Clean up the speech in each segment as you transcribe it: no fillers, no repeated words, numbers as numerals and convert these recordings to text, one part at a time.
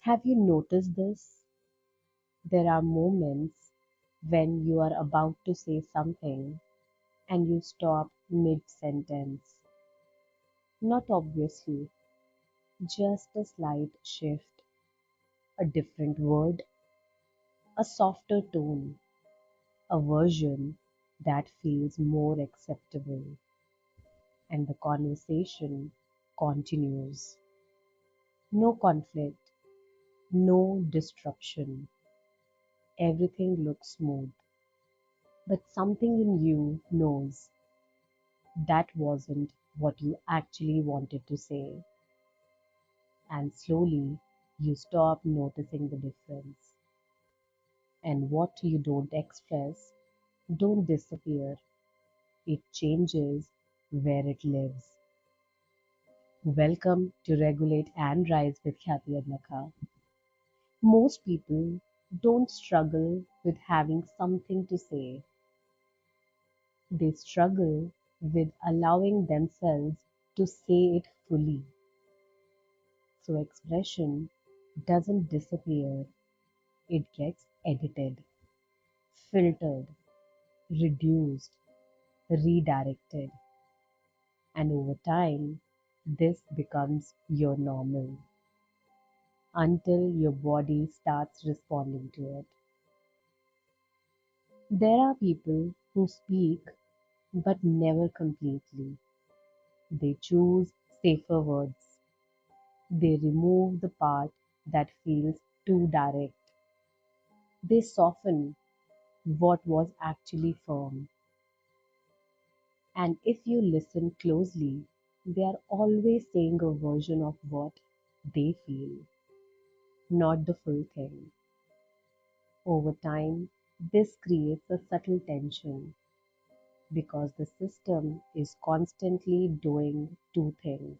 Have you noticed this? There are moments when you are about to say something and you stop mid sentence. Not obviously, just a slight shift, a different word, a softer tone, a version that feels more acceptable, and the conversation continues. No conflict, no disruption. Everything looks smooth. But something in you knows that wasn't what you actually wanted to say. And slowly you stop noticing the difference. And what you don't express don't disappear. It changes where it lives. Welcome to Regulate and Rise with Khyati and Nakha. Most people don't struggle with having something to say. They struggle with allowing themselves to say it fully. So expression doesn't disappear, it gets edited, filtered, reduced, redirected, and over time, this becomes your normal until your body starts responding to it. There are people who speak but never completely. They choose safer words. They remove the part that feels too direct. They soften what was actually firm. And if you listen closely, they are always saying a version of what they feel, not the full thing. Over time, this creates a subtle tension because the system is constantly doing two things: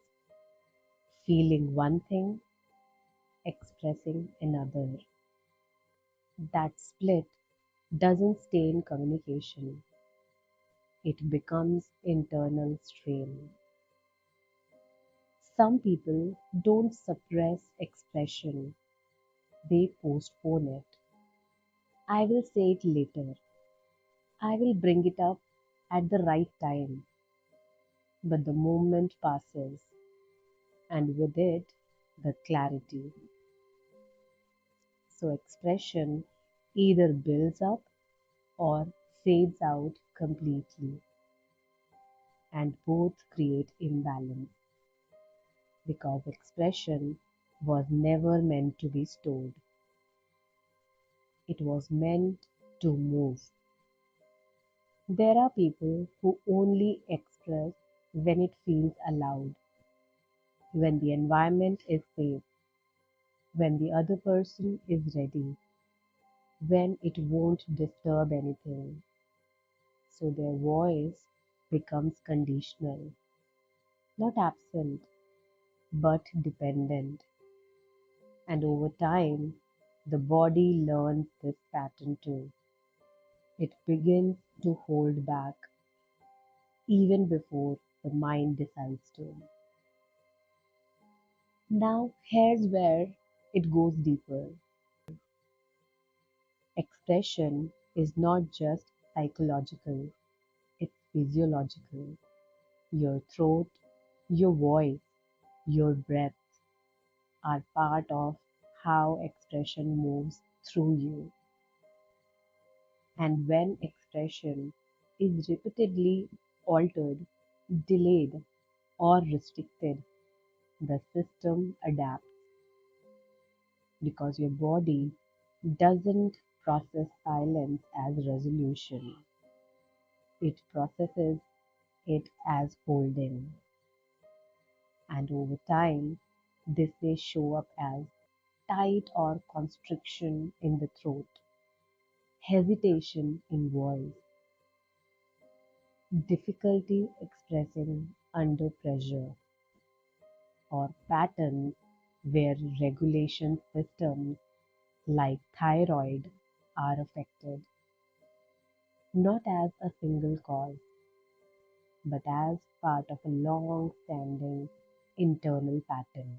feeling one thing, expressing another. That split doesn't stay in communication, it becomes internal strain. Some people don't suppress expression, they postpone it. I will say it later. I will bring it up at the right time. But the moment passes, and with it, the clarity. So expression either builds up or fades out completely, and both create imbalance because expression was never meant to be stored. It was meant to move. There are people who only express when it feels allowed, when the environment is safe, when the other person is ready, when it won't disturb anything. So their voice becomes conditional, not absent, but dependent. And over time, the body learns this pattern too. It begins to hold back even before the mind decides to. Now, here's where it goes deeper. Expression is not just psychological, it's physiological. Your throat, your voice, your breath are part of how expression moves through you. And when expression is repeatedly altered, delayed, or restricted, the system adapts because your body doesn't process silence as resolution. It processes it as holding. And over time, this may show up as tight or constriction in the throat, hesitation in voice, difficulty expressing under pressure, or patterns where regulation systems like thyroid are affected, not as a single cause, but as part of a long standing internal pattern.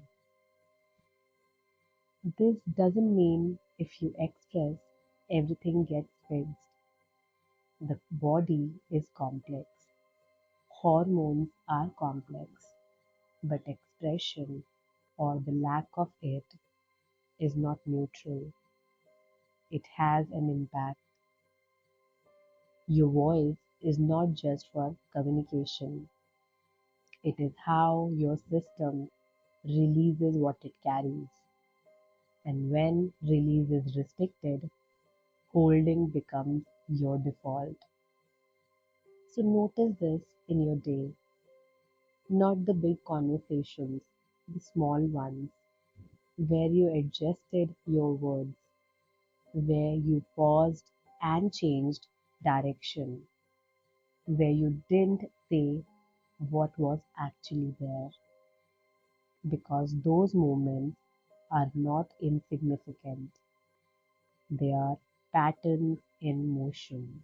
This doesn't mean if you express, everything gets fixed. The body is complex. Hormones are complex, but expression or the lack of it is not neutral. It has an impact. Your voice is not just for communication, it is how your system releases what it carries. And when release is restricted, holding becomes your default. So notice this in your day, not the big conversations, the small ones, where you adjusted your words, where you paused and changed direction, where you didn't say what was actually there, because those moments are not insignificant, they are patterns in motion.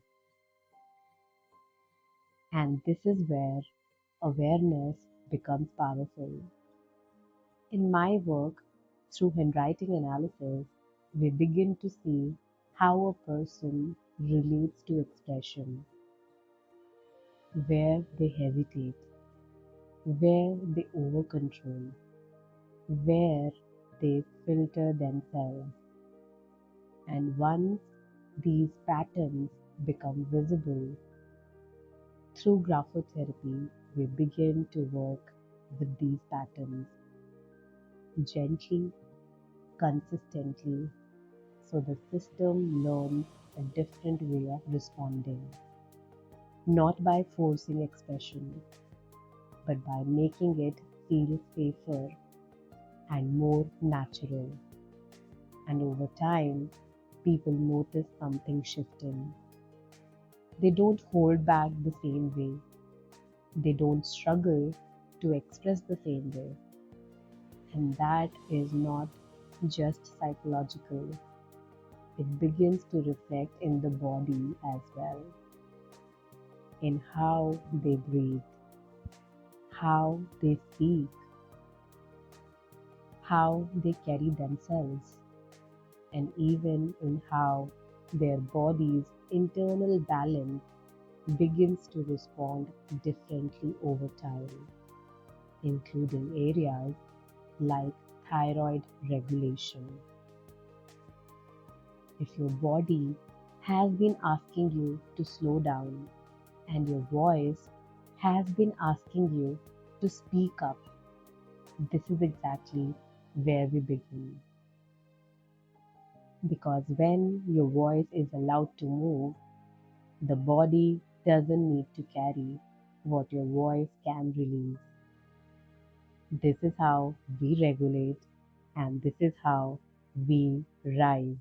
And this is where awareness becomes powerful. In my work, through handwriting analysis, we begin to see how a person relates to expression, where they hesitate, where they over control, where they filter themselves. And once these patterns become visible through grapho-therapy, we begin to work with these patterns gently, consistently, so the system learns a different way of responding, not by forcing expression, but by making it feel safer and more natural. And over time, people notice something shifting. They don't hold back the same way. They don't struggle to express the same way. And that is not just psychological, it begins to reflect in the body as well, in how they breathe, how they speak, how they carry themselves, and even in how their body's internal balance begins to respond differently over time, including areas like thyroid regulation. If your body has been asking you to slow down and your voice has been asking you to speak up, this is exactly where we begin. Because when your voice is allowed to move, the body doesn't need to carry what your voice can release. This is how we regulate, and this is how we rise.